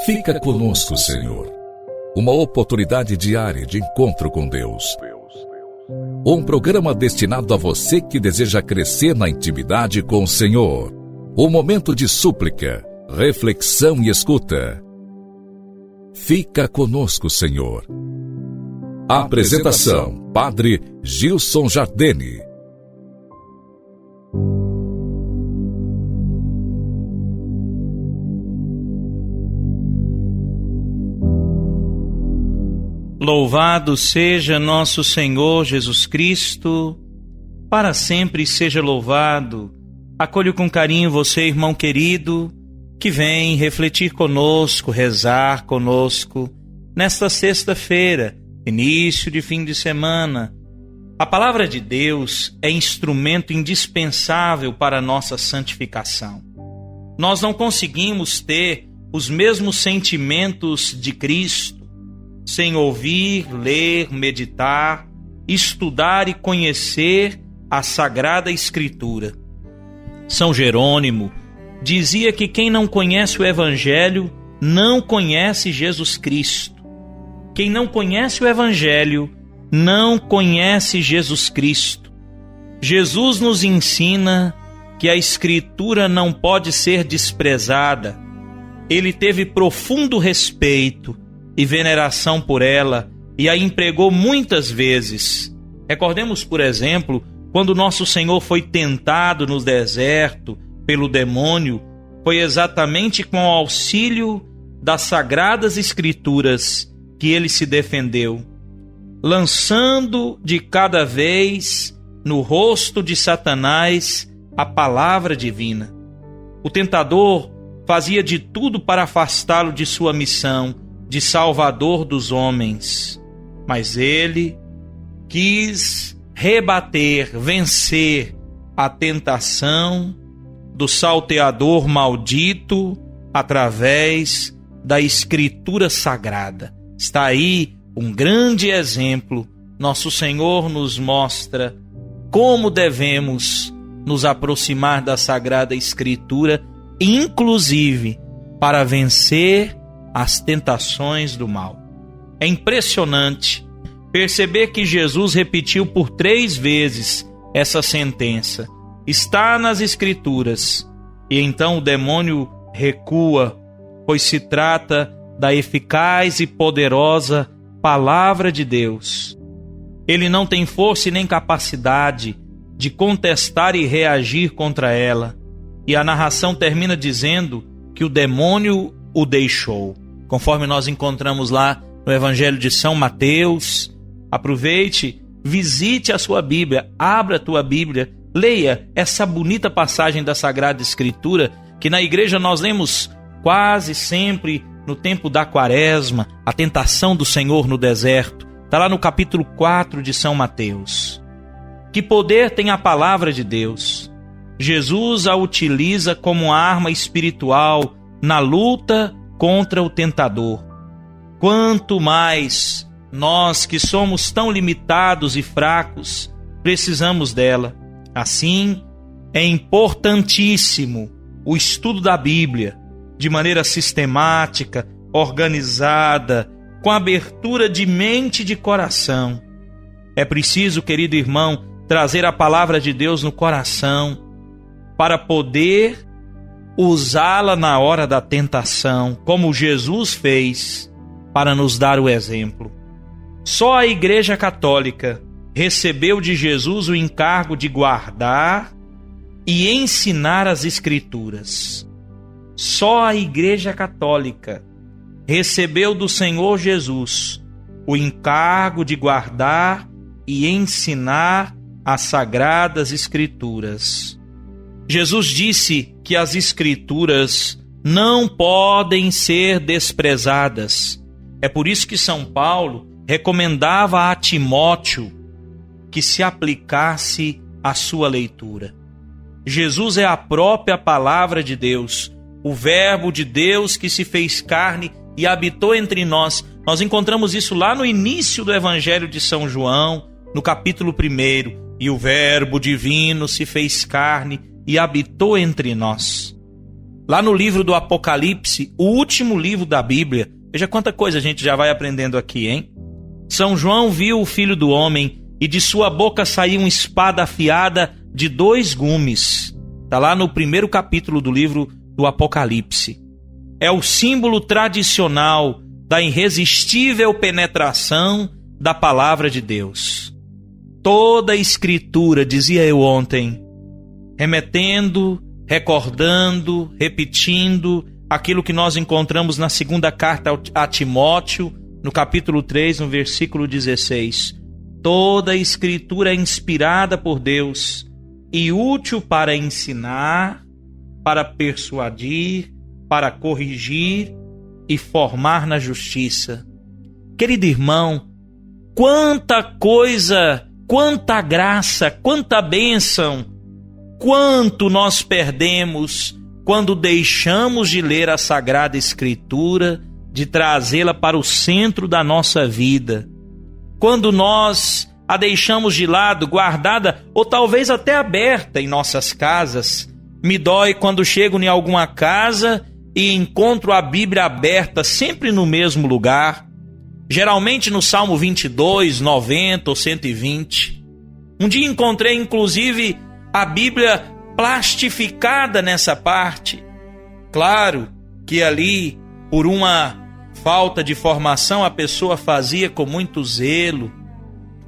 Fica conosco, Senhor. Uma oportunidade diária de encontro com Deus. Um programa destinado a você que deseja crescer na intimidade com o Senhor. Um momento de súplica, reflexão e escuta. Fica conosco, Senhor. Apresentação: Padre Gilson Jardene. Louvado seja nosso Senhor Jesus Cristo, para sempre seja louvado. Acolho com carinho você, irmão querido, que vem refletir conosco, rezar conosco, nesta sexta-feira, início de fim de semana. A palavra de Deus é instrumento indispensável para a nossa santificação. Nós não conseguimos ter os mesmos sentimentos de Cristo sem ouvir, ler, meditar, estudar e conhecer a Sagrada Escritura. São Jerônimo dizia que quem não conhece o Evangelho não conhece Jesus Cristo. Quem não conhece o Evangelho não conhece Jesus Cristo. Jesus nos ensina que a Escritura não pode ser desprezada. Ele teve profundo respeito e veneração por ela e a empregou muitas vezes. Recordemos, por exemplo, quando nosso Senhor foi tentado no deserto pelo demônio, foi exatamente com o auxílio das Sagradas Escrituras que ele se defendeu, lançando de cada vez no rosto de Satanás a palavra divina. O tentador fazia de tudo para afastá-lo de sua missão de Salvador dos homens, mas ele quis rebater, vencer a tentação do salteador maldito através da Escritura Sagrada. Está aí um grande exemplo. Nosso Senhor nos mostra como devemos nos aproximar da Sagrada Escritura, inclusive para vencer as tentações do mal. É impressionante perceber que Jesus repetiu por 3 vezes essa sentença. Está nas Escrituras. E então o demônio recua, pois se trata da eficaz e poderosa Palavra de Deus. Ele não tem força e nem capacidade de contestar e reagir contra ela. E a narração termina dizendo que o demônio o deixou, conforme nós encontramos lá no Evangelho de São Mateus. Aproveite, visite a sua Bíblia, abra a tua Bíblia, leia essa bonita passagem da Sagrada Escritura, que na igreja nós lemos quase sempre no tempo da Quaresma, a tentação do Senhor no deserto. Está lá no capítulo 4 de São Mateus. Que poder tem a palavra de Deus? Jesus a utiliza como arma espiritual na luta contra o tentador. Quanto mais nós, que somos tão limitados e fracos, precisamos dela. Assim, é importantíssimo o estudo da Bíblia de maneira sistemática, organizada, com abertura de mente e de coração. É preciso, querido irmão, trazer a palavra de Deus no coração para poder usá-la na hora da tentação, como Jesus fez, para nos dar o exemplo. Só a Igreja Católica recebeu de Jesus o encargo de guardar e ensinar as Escrituras. Só a Igreja Católica recebeu do Senhor Jesus o encargo de guardar e ensinar as Sagradas Escrituras. Jesus disse que as Escrituras não podem ser desprezadas. É por isso que São Paulo recomendava a Timóteo que se aplicasse à sua leitura. Jesus é a própria palavra de Deus, o Verbo de Deus que se fez carne e habitou entre nós. Nós encontramos isso lá no início do Evangelho de São João, no capítulo 1. E o Verbo divino se fez carne e habitou entre nós. lá no livro do Apocalipse, o último livro da Bíblia. Veja quanta coisa a gente já vai aprendendo aqui, hein? São João viu o Filho do Homem e de sua boca saiu uma espada afiada de 2 gumes. Está lá no primeiro capítulo do livro do Apocalipse. É o símbolo tradicional da irresistível penetração da palavra de Deus. Toda a Escritura, dizia eu ontem, remetendo, recordando, repetindo aquilo que nós encontramos na segunda carta a Timóteo, no capítulo 3, no versículo 16. Toda a Escritura é inspirada por Deus e útil para ensinar, para persuadir, para corrigir e formar na justiça. Querido irmão, quanta coisa, quanta graça, quanta bênção, quanto nós perdemos quando deixamos de ler a Sagrada Escritura, de trazê-la para o centro da nossa vida. Quando nós a deixamos de lado, guardada ou talvez até aberta em nossas casas. Me dói quando chego em alguma casa e encontro a Bíblia aberta sempre no mesmo lugar, geralmente no Salmo 22, 90 ou 120. Um dia encontrei inclusive a Bíblia plastificada nessa parte. Claro que ali, por uma falta de formação, a pessoa fazia com muito zelo,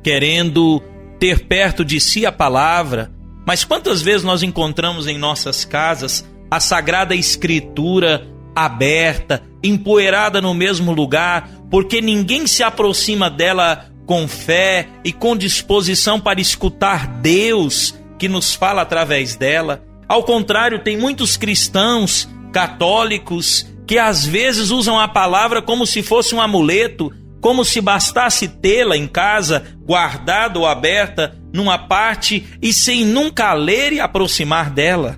querendo ter perto de si a palavra. Mas quantas vezes nós encontramos em nossas casas a Sagrada Escritura aberta, empoeirada no mesmo lugar, porque ninguém se aproxima dela com fé e com disposição para escutar Deus que nos fala através dela. Ao contrário, tem muitos cristãos católicos que às vezes usam a palavra como se fosse um amuleto, como se bastasse tê-la em casa, guardada ou aberta numa parte e sem nunca ler e aproximar dela.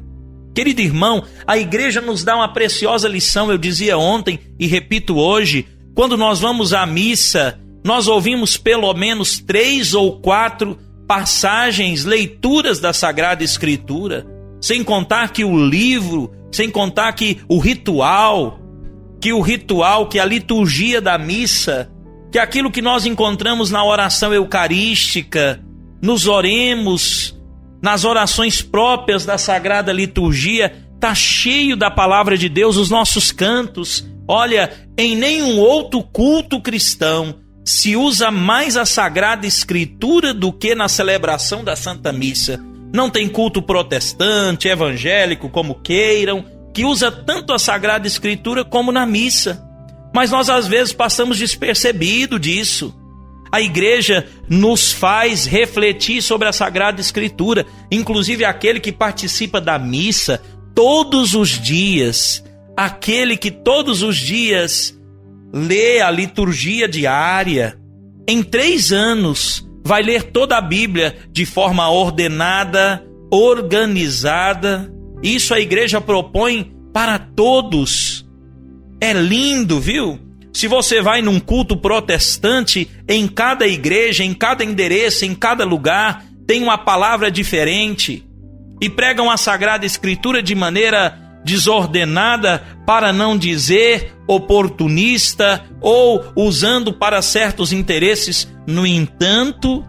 Querido irmão, a igreja nos dá uma preciosa lição, eu dizia ontem e repito hoje. Quando nós vamos à missa, nós ouvimos pelo menos 3 ou 4 passagens, leituras da Sagrada Escritura, sem contar que o livro, sem contar que o ritual, que a liturgia da missa, que aquilo que nós encontramos na oração eucarística, nos oremos, nas orações próprias da Sagrada Liturgia, está cheio da palavra de Deus, os nossos cantos. Olha, em nenhum outro culto cristão se usa mais a Sagrada Escritura do que na celebração da Santa Missa. Não tem culto protestante, evangélico, como queiram, que usa tanto a Sagrada Escritura como na missa. Mas nós às vezes passamos despercebido disso. A igreja nos faz refletir sobre a Sagrada Escritura, inclusive aquele que participa da missa todos os dias, aquele que todos os dias lê a liturgia diária, em 3 anos vai ler toda a Bíblia de forma ordenada, organizada. Isso a igreja propõe para todos. É lindo, viu? Se você vai num culto protestante, em cada igreja, em cada endereço, em cada lugar, tem uma palavra diferente e pregam a Sagrada Escritura de maneira desordenada, para não dizer oportunista ou usando para certos interesses. No entanto,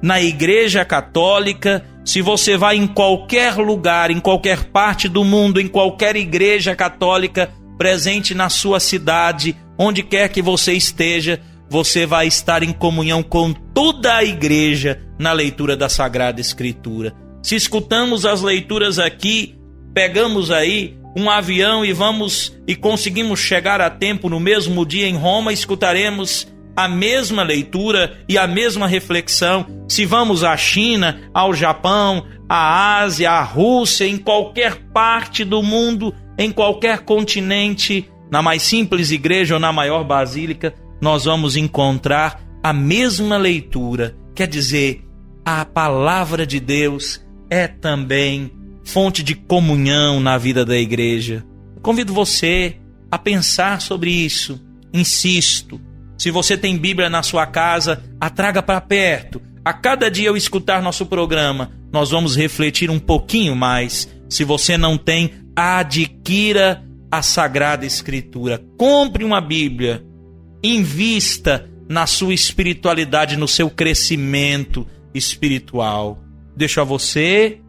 na Igreja Católica, se você vai em qualquer lugar, em qualquer parte do mundo, em qualquer igreja católica presente na sua cidade, onde quer que você esteja, você vai estar em comunhão com toda a igreja na leitura da Sagrada Escritura. Se escutamos as leituras aqui, pegamos aí um avião e vamos e conseguimos chegar a tempo no mesmo dia em Roma, escutaremos a mesma leitura e a mesma reflexão. Se vamos à China, ao Japão, à Ásia, à Rússia, em qualquer parte do mundo, em qualquer continente, na mais simples igreja ou na maior basílica, nós vamos encontrar a mesma leitura. Quer dizer, a palavra de Deus é também fonte de comunhão na vida da igreja. Convido você a pensar sobre isso. Insisto, se você tem Bíblia na sua casa, a traga para perto. A cada dia ao escutar nosso programa, nós vamos refletir um pouquinho mais. Se você não tem, adquira a Sagrada Escritura. Compre uma Bíblia. Invista na sua espiritualidade, no seu crescimento espiritual. Deixo a você,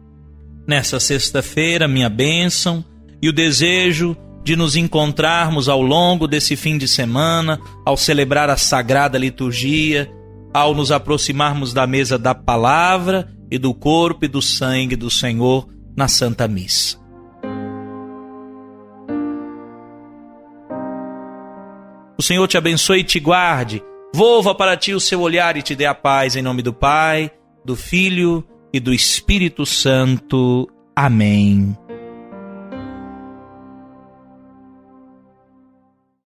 nessa sexta-feira, minha bênção e o desejo de nos encontrarmos ao longo desse fim de semana, ao celebrar a Sagrada Liturgia, ao nos aproximarmos da mesa da Palavra e do corpo e do sangue do Senhor na Santa Missa. O Senhor te abençoe e te guarde. Volva para ti o seu olhar e te dê a paz, em nome do Pai, do Filho e do Espírito Santo. Amém.